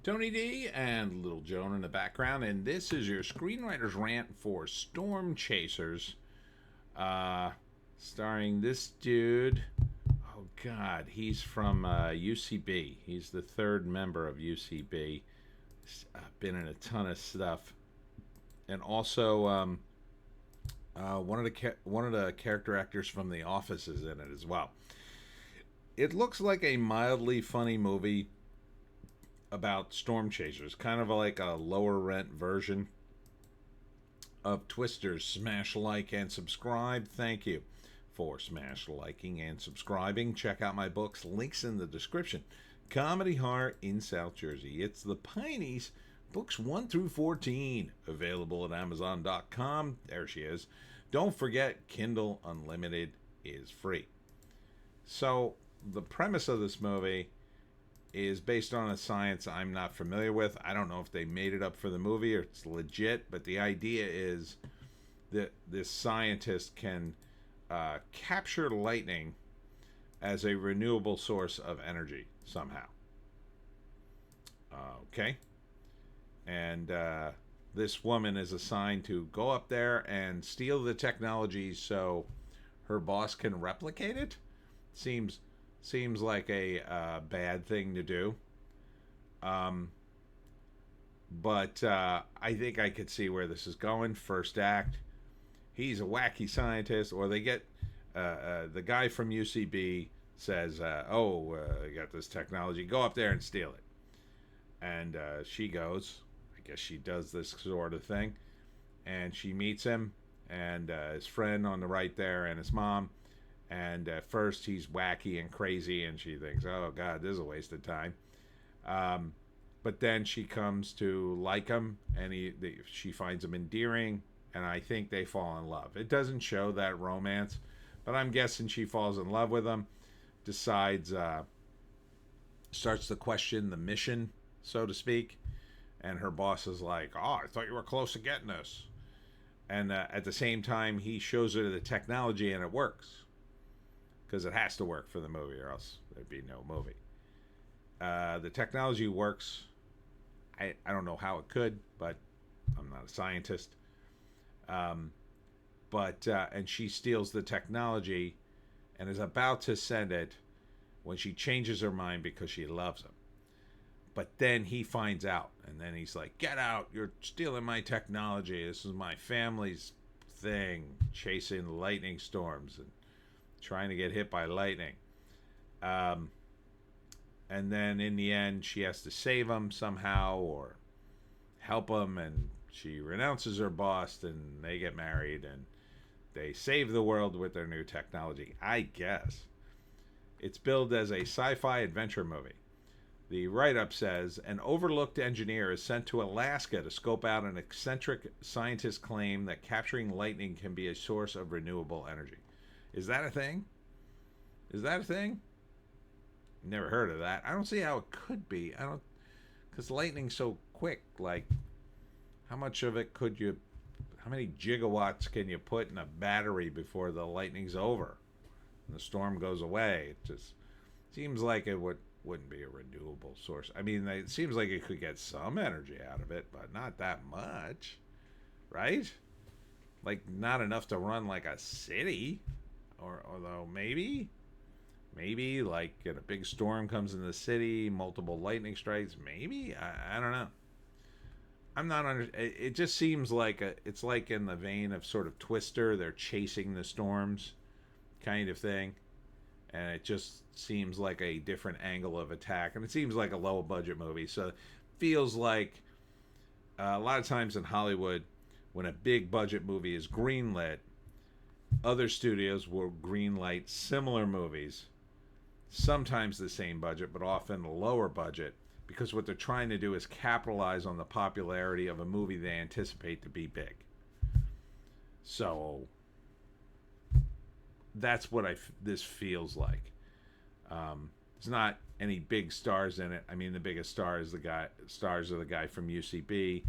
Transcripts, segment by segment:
Tony D and Little Joan in the background, and this is your Screenwriter's Rant for Storm Chasers, uh, starring this dude. Oh God, he's from UCB. He's the third member of UCB. He's been in a ton of stuff, and also one of the character actors from The Office is in it as well. It looks like a mildly funny movie about storm chasers, kind of like a lower rent version of Twisters. Smash like and subscribe. Thank you for smash liking and subscribing. Check out my books, links in the description. Comedy Heart in South Jersey. It's the Pineys, books 1 through 14, available at Amazon.com. There she is. Don't forget, Kindle Unlimited is free. So, the premise of this movie is based on a science I'm not familiar with. I don't know if they made it up for the movie or it's legit, but the idea is that this scientist can capture lightning as a renewable source of energy somehow. Okay. And this woman is assigned to go up there and steal the technology so her boss can replicate it. Seems like a bad thing to do. But I think I could see where this is going. First act, he's a wacky scientist, or they get the guy from UCB says, I got this technology, go up there and steal it. And she goes, I guess she does this sort of thing, and she meets him and his friend on the right there and his mom. And at first he's wacky and crazy, and she thinks, oh God, this is a waste of time. But then she comes to like him, and she finds him endearing, and I think they fall in love. It doesn't show that romance, but I'm guessing she falls in love with him, decides, starts to question the mission, so to speak, and her boss is like, oh, I thought you were close to getting this. And at the same time, he shows her the technology, and it works. Because it has to work for the movie, or else there'd be no movie. The technology works. I don't know how it could, but I'm not a scientist. And she steals the technology and is about to send it when she changes her mind because she loves him. But then he finds out, and then he's like, get out, you're stealing my technology. This is my family's thing, chasing lightning storms and trying to get hit by lightning. And then in the end, she has to save him somehow or help him, and she renounces her boss, and they get married, and they save the world with their new technology, I guess. It's billed as a sci-fi adventure movie. The write-up says, an overlooked engineer is sent to Alaska to scope out an eccentric scientist's claim that capturing lightning can be a source of renewable energy. Is that a thing? Is that a thing? Never heard of that. I don't see how it could be. Because lightning's so quick. Like, how much of it how many gigawatts can you put in a battery before the lightning's over and the storm goes away? It just seems like it wouldn't be a renewable source. I mean, it seems like it could get some energy out of it, but not that much, right? Like, not enough to run like a city. Although maybe like a big storm comes in the city, multiple lightning strikes, maybe. I don't know. I'm not it just seems like it's like in the vein of sort of Twister. They're chasing the storms kind of thing, and it just seems like a different angle of attack, and it seems like a low budget movie. So it feels like a lot of times in Hollywood, when a big budget movie is greenlit, other studios will greenlight similar movies, sometimes the same budget, but often a lower budget, because what they're trying to do is capitalize on the popularity of a movie they anticipate to be big. So that's what this feels like. There's not any big stars in it. I mean, the biggest stars are the guy from UCB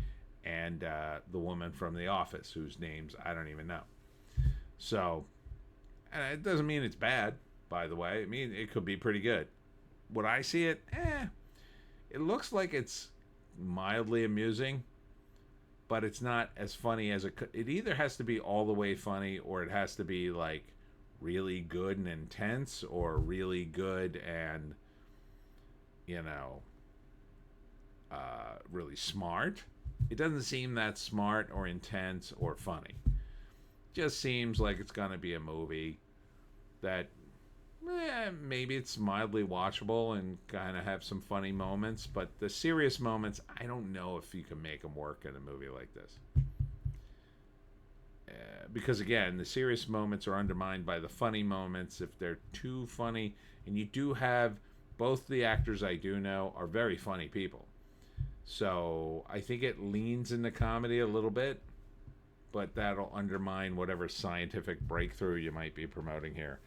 and the woman from The Office, whose names I don't even know. So, and it doesn't mean it's bad, by the way. I mean, it could be pretty good. Would I see it? It looks like it's mildly amusing, but it's not as funny as it could. It either has to be all the way funny, or it has to be like really good and intense, or really good and, you know, really smart. It doesn't seem that smart or intense or funny. Just seems like it's going to be a movie that maybe it's mildly watchable and kind of have some funny moments, but the serious moments, I don't know if you can make them work in a movie like this. Because again, the serious moments are undermined by the funny moments if they're too funny, and you do have both the actors I do know are very funny people. So I think it leans into comedy a little bit, but that'll undermine whatever scientific breakthrough you might be promoting here.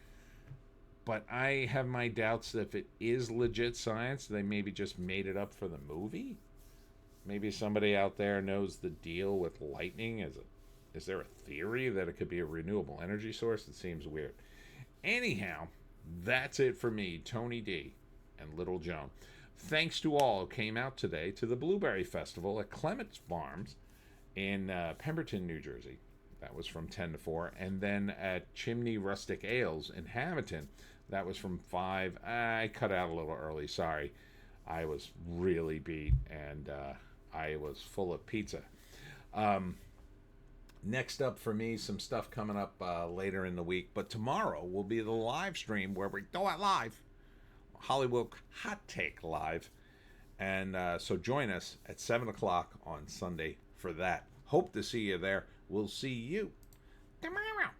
But I have my doubts that if it is legit science, they maybe just made it up for the movie. Maybe somebody out there knows the deal with lightning. Is there a theory that it could be a renewable energy source? It seems weird. Anyhow, that's it for me, Tony D and Little Joan. Thanks to all who came out today to the Blueberry Festival at Clements Farms in Pemberton, New Jersey. That was from 10 to 4. And then at Chimney Rustic Ales in Hamilton, that was from 5. I cut out a little early, sorry. I was really beat, and I was full of pizza. Next up for me, some stuff coming up later in the week. But tomorrow will be the live stream where we do it live. Hollywoke Hot Take Live. And so join us at 7 o'clock on Sunday for that. Hope to see you there. We'll see you tomorrow.